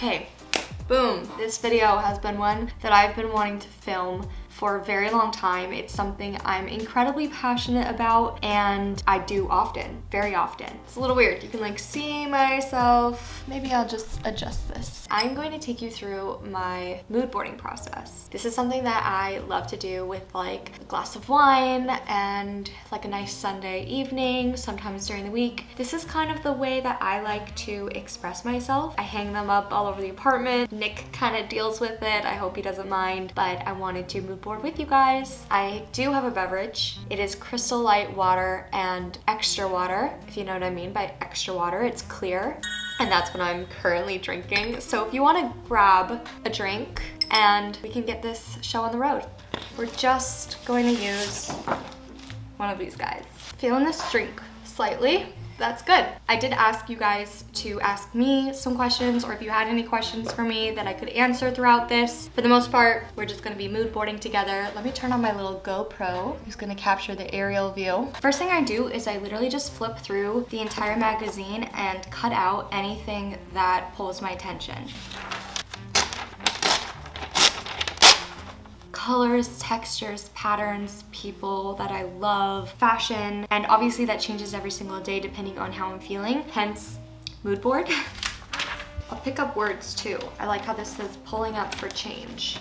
Okay, boom. This video has been one that I've been wanting to film for a very long time. It's something I'm incredibly passionate about and I do often, very often. It's a little weird. You can like see myself. Maybe I'll just adjust this. I'm going to take you through my mood boarding process. This is something that I love to do with like a glass of wine and like a nice Sunday evening, sometimes during the week. This is kind of the way that I like to express myself. I hang them up all over the apartment. Nick kind of deals with it. I hope he doesn't mind, but I wanted to mood board with you guys. I do have a beverage. It is Crystal Light water and extra water, if you know what I mean by extra water. It's clear, and that's what I'm currently drinking. So if you want to grab a drink and we can get this show on the road. We're just going to use one of these guys. Feeling this drink slightly. That's good. I did ask you guys to ask me some questions, or if you had any questions for me that I could answer throughout this. For the most part, we're just gonna be mood boarding together. Let me turn on my little GoPro, who's gonna capture the aerial view. First thing I do is I literally just flip through the entire magazine and cut out anything that pulls my attention. Colors, textures, patterns, people that I love, fashion, and obviously that changes every single day depending on how I'm feeling, hence mood board. I'll pick up words too. I like how this says pulling up for change.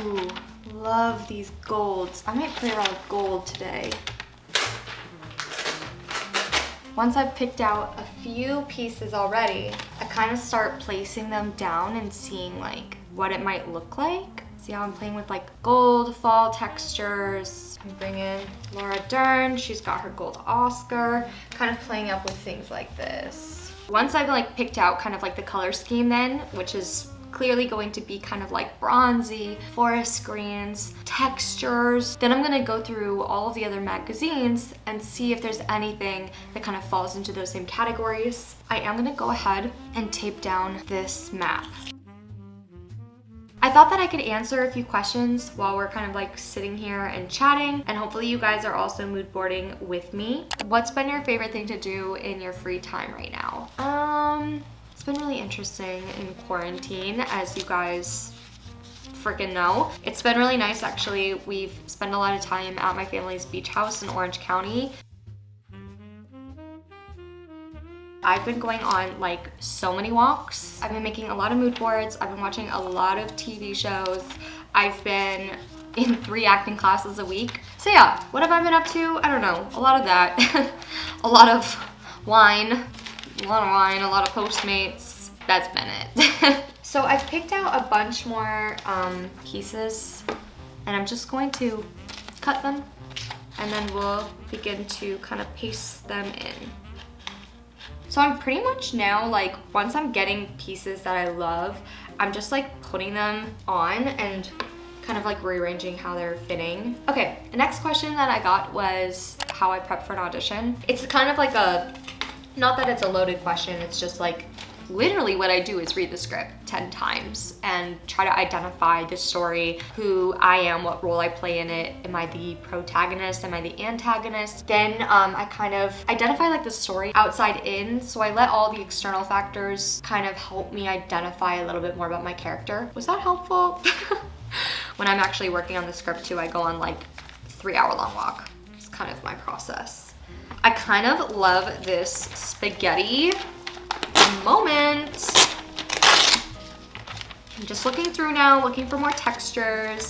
Ooh, love these golds. I might play around with gold today. Once I've picked out a few pieces already, I kind of start placing them down and seeing like what it might look like. See how I'm playing with like gold, fall textures. I'm bringing Laura Dern, she's got her gold Oscar, kind of playing up with things like this. Once I've like picked out kind of like the color scheme then, which is clearly going to be kind of like bronzy, forest greens, textures, then I'm gonna go through all of the other magazines and see if there's anything that kind of falls into those same categories. I am gonna go ahead and tape down this map. I thought that I could answer a few questions while we're kind of like sitting here and chatting, and hopefully you guys are also mood boarding with me. What's been your favorite thing to do in your free time right now? It's been really interesting in quarantine, as you guys freaking know. It's been really nice actually. We've spent a lot of time at my family's beach house in Orange County. I've been going on like so many walks. I've been making a lot of mood boards. I've been watching a lot of TV shows. I've been in 3 acting classes a week. So yeah, what have I been up to? I don't know, a lot of that. a lot of wine, a lot of Postmates. That's been it. So I've picked out a bunch more pieces, and I'm just going to cut them, and then we'll begin to kind of paste them in. So I'm pretty much now, like, once I'm getting pieces that I love, I'm just like putting them on and kind of like rearranging how they're fitting. Okay, the next question that I got was how I prep for an audition. It's kind of like a, not that it's a loaded question, it's just like, literally what I do is read the script 10 times and try to identify the story, who I am, what role I play in it. Am I the protagonist? Am I the antagonist? Then I kind of identify like the story outside in, so I let all the external factors kind of help me identify a little bit more about my character. Was that helpful? When I'm actually working on the script too, I go on like 3-hour-long walk. It's kind of my process. I kind of love this spaghetti moment. I'm just looking through now, looking for more textures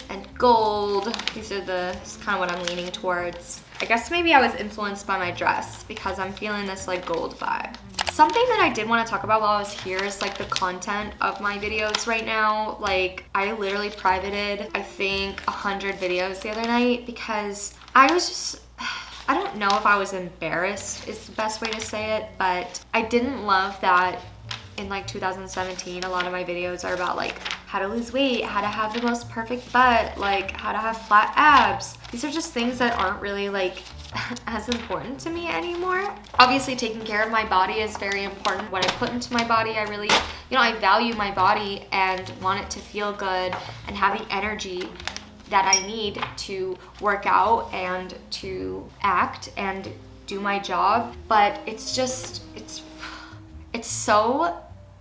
and gold. This is kind of what I'm leaning towards. I guess maybe I was influenced by my dress because I'm feeling this like gold vibe. Something that I did want to talk about while I was here is like the content of my videos right now. Like I literally privated, I think 100 videos the other night because I was just, I don't know if I was embarrassed is the best way to say it, but I didn't love that in like 2017, a lot of my videos are about like how to lose weight, how to have the most perfect butt, like how to have flat abs. These are just things that aren't really like as important to me anymore. Obviously taking care of my body is very important. What I put into my body, I really, I value my body and want it to feel good and have the energy that I need to work out and to act and do my job. But it's It's so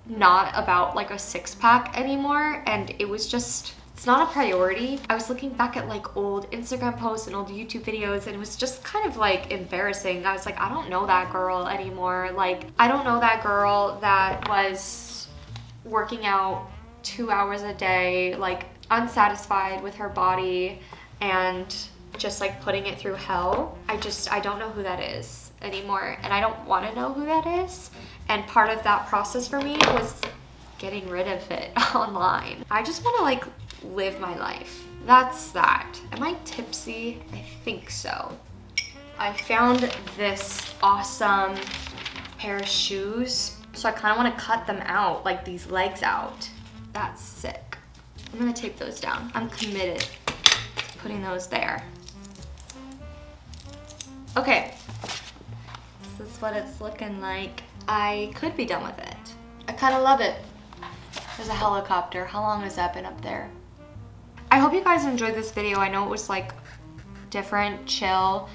not about like a six-pack anymore, and it was just, it's not a priority. I was looking back at like old Instagram posts and old YouTube videos, and it was just kind of like embarrassing. I was like, I don't know that girl anymore. Like, I don't know that girl that was working out 2 hours a day, like unsatisfied with her body and just like putting it through hell. I don't know who that is anymore, and I don't want to know who that is. And part of that process for me was getting rid of it online. I just want to like live my life. That's that. Am I tipsy? I think so. I found this awesome pair of shoes, so I kind of want to cut them out, like these legs out. That's sick. I'm gonna tape those down. I'm committed to putting those there. Okay, this is what it's looking like. I could be done with it. I kind of love it. There's a helicopter. How long has that been up there? I hope you guys enjoyed this video. I know it was like different, chill.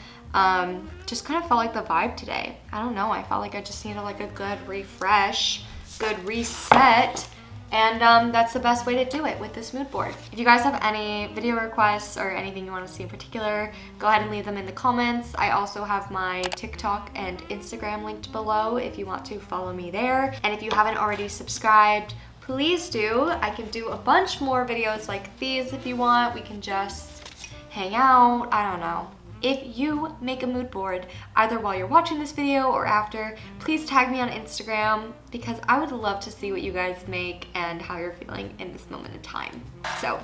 Just kind of felt like the vibe today. I don't know. I felt like I just needed like a good refresh, good reset. And that's the best way to do it with this mood board. If you guys have any video requests or anything you want to see in particular, go ahead and leave them in the comments. I also have my TikTok and Instagram linked below if you want to follow me there. And if you haven't already subscribed, please do. I can do a bunch more videos like these if you want. We can just hang out. I don't know. If you make a mood board, either while you're watching this video or after, please tag me on Instagram because I would love to see what you guys make and how you're feeling in this moment in time. So,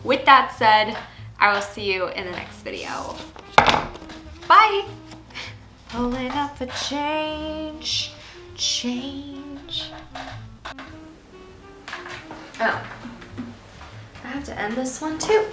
with that said, I will see you in the next video. Bye! Pulling up a change. Oh, I have to end this one too.